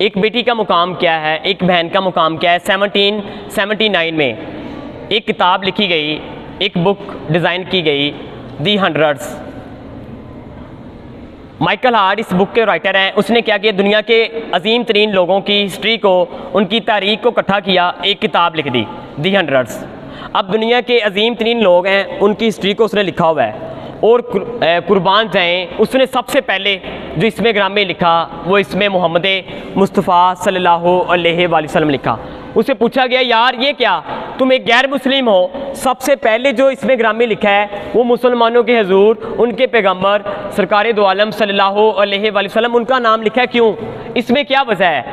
एक बेटी का मुकाम क्या है, एक बहन का मुकाम क्या है। 1779 में एक किताब लिखी गई, एक बुक डिज़ाइन की गई, दी हंड्रेड्स। माइकल हार्ट इस बुक के राइटर हैं। उसने क्या किया, दुनिया के अजीम तरीन लोगों की हिस्ट्री को, उनकी तारीख को इकट्ठा किया, एक किताब लिख दी, दी हंड्रेड्स। अब दुनिया के अजीम तरीन लोग हैं, उनकी हिस्ट्री को उसने लिखा हुआ है। और कुर्बान जाएं, उसने सबसे पहले जो इसमें ग्राम में लिखा वो इसमें मोहम्मद मुस्तफ़ा सल्लल्लाहु अलैहि वसल्लम लिखा। उसे पूछा गया, यार ये क्या, तुम एक गैर मुस्लिम हो, सबसे पहले जो इसमें ग्राम में लिखा है वो मुसलमानों के हुजूर, उनके पैगंबर सरकार दो आलम सल्लल्लाहु अलैहि वसल्लम, उनका नाम लिखा है, क्यों, इसमें क्या वजह है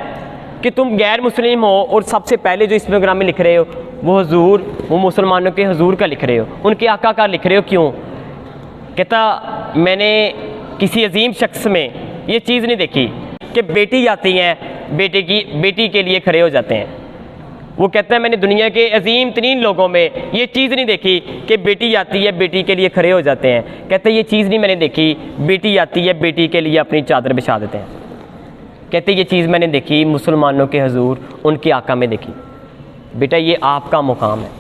कि तुम गैर मुस्लिम हो और सबसे पहले जो इसमें ग्राम में लिख रहे हो वो हुजूर, वो मुसलमानों के हुजूर का लिख रहे हो, उनके आका का लिख रहे हो, क्यों? कहता, मैंने किसी अजीम शख्स में ये चीज़ नहीं देखी कि बेटी आती हैं बेटी के लिए खड़े हो जाते हैं। वो कहता है, मैंने दुनिया के अजीम तरीन लोगों में ये चीज़ नहीं देखी कि बेटी आती है बेटी के लिए खड़े हो जाते हैं। कहते हैं, ये चीज़ नहीं मैंने देखी, बेटी आती है बेटी के लिए अपनी चादर बिछा देते हैं। कहते, ये चीज़ मैंने देखी मुसलमानों के हुजूर, उनके आका में देखी। बेटा ये आपका मुकाम है,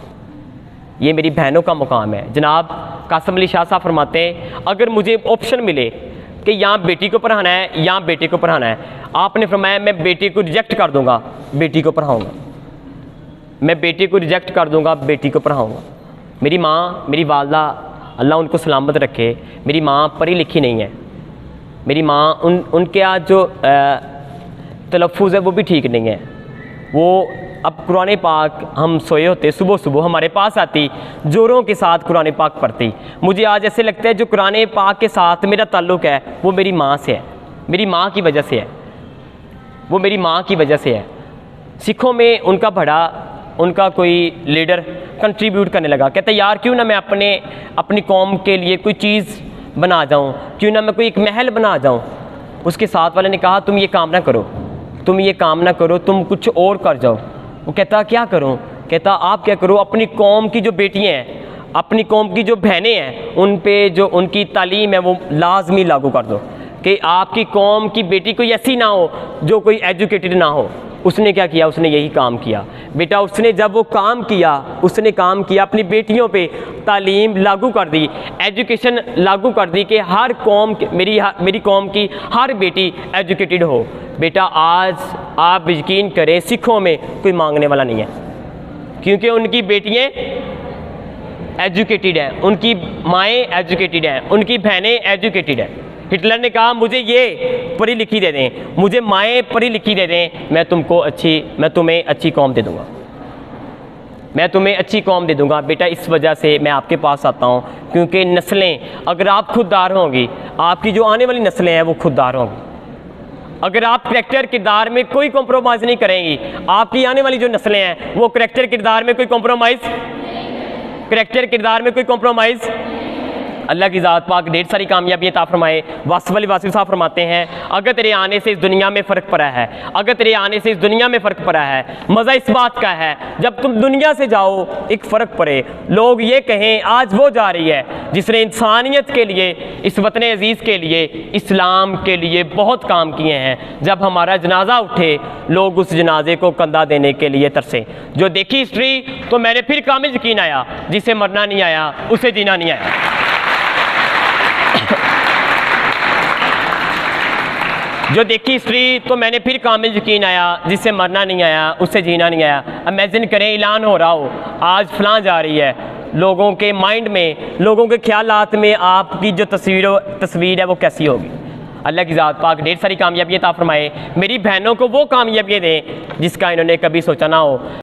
ये मेरी बहनों का मुकाम है। जनाब कासिम अली शाह साहब फरमाते हैं, अगर मुझे ऑप्शन मिले कि यहाँ बेटी को पढ़ाना है, यहाँ बेटे को पढ़ाना है, आपने फरमाया मैं बेटी को रिजेक्ट कर दूँगा, बेटी को पढ़ाऊँगा। मैं बेटी को रिजेक्ट कर दूँगा, बेटी को पढ़ाऊँगा। मेरी माँ, मेरी वालदा, अल्लाह उनको सलामत रखे, मेरी माँ पढ़ी लिखी नहीं है। मेरी माँ उनके आज जो तलफ़ुज़ है वो भी ठीक नहीं है। वो अब कुरान पाक, हम सोए होते सुबह सुबह हमारे पास आती, ज़ोरों के साथ कुरान पाक पढ़ती। मुझे आज ऐसे लगता है जो कुरान पाक के साथ मेरा ताल्लुक़ है वो मेरी माँ से है, मेरी माँ की वजह से है, वो मेरी माँ की वजह से है। सिखों में उनका बड़ा, उनका कोई लीडर कंट्रीब्यूट करने लगा, कहता यार क्यों ना मैं अपनी कौम के लिए कोई चीज़ बना जाऊँ, क्यों ना मैं कोई एक महल बना जाऊँ। उसके साथ वाले ने कहा, तुम ये काम ना करो, तुम ये काम ना करो, तुम कुछ और कर जाओ। वो कहता, क्या करूं? कहता, आप क्या करो, अपनी कौम की जो बेटियां हैं, अपनी कौम की जो बहनें हैं, उन पे जो उनकी तालीम है वो लाजमी लागू कर दो कि आपकी कौम की बेटी कोई ऐसी ना हो जो कोई एजुकेटेड ना हो। उसने क्या किया, उसने यही काम किया। बेटा उसने जब वो काम किया, उसने काम किया, अपनी बेटियों पे तालीम लागू कर दी, एजुकेशन लागू कर दी कि हर कौम, मेरी कौम की हर बेटी एजुकेटेड हो। बेटा आज आप यकीन करें, सिखों में कोई मांगने वाला नहीं है, क्योंकि उनकी बेटियाँ एजुकेटेड हैं, उनकी माएँ एजुकेटेड हैं, उनकी बहनें एजुकेटेड हैं। हिटलर ने कहा, मुझे ये पढ़ी लिखी दे दें, मुझे माएँ पढ़ी लिखी दे दें, मैं तुम्हें अच्छी कौम दे दूँगा, मैं तुम्हें अच्छी कौम दे दूँगा। बेटा इस वजह से मैं आपके पास आता हूँ, क्योंकि नस्लें अगर आप खुददार होंगी, आपकी जो आने वाली नस्लें हैं वो खुददार होंगी। अगर आप करैक्टर किरदार में कोई कॉम्प्रोमाइज़ नहीं करेंगी, आपकी आने वाली जो नस्लें हैं वो करैक्टर किरदार में कोई कॉम्प्रोमाइज़, अल्लाह की ज़ात पाक ढेर सारी कामयाबी अता फरमाए। वासिफ अली वासिफ साहब फरमाते हैं, अगर तेरे आने से इस दुनिया में फ़र्क पड़ा है, अगर तेरे आने से इस दुनिया में फ़र्क पड़ा है, मज़ा इस बात का है जब तुम दुनिया से जाओ एक फ़र्क पड़े, लोग ये कहें आज वो जा रही है जिसने इंसानियत के लिए, इस वतन अज़ीज़ के लिए, इस्लाम के लिए बहुत काम किए हैं। जब हमारा जनाजा उठे लोग उस जनाजे को कंधा देने के लिए तरसे। जो देखी हिस्ट्री तो मैंने फिर कामिल यकीन आया, जिसे मरना नहीं आया उसे जीना नहीं आया। जो देखी हिस्ट्री तो मैंने फिर कामिल यकीन आया, जिससे मरना नहीं आया उसे जीना नहीं आया। इमेजिन करें, ऐलान हो रहा हो आज फलां जा रही है, लोगों के माइंड में, लोगों के ख्यालात में आपकी जो तस्वीर है वो कैसी होगी। अल्लाह की ज़ात पाक ढेर सारी कामयाबियाँ अता फरमाए। मेरी बहनों को वो कामयाबियाँ दें जिसका इन्होंने कभी सोचा ना हो।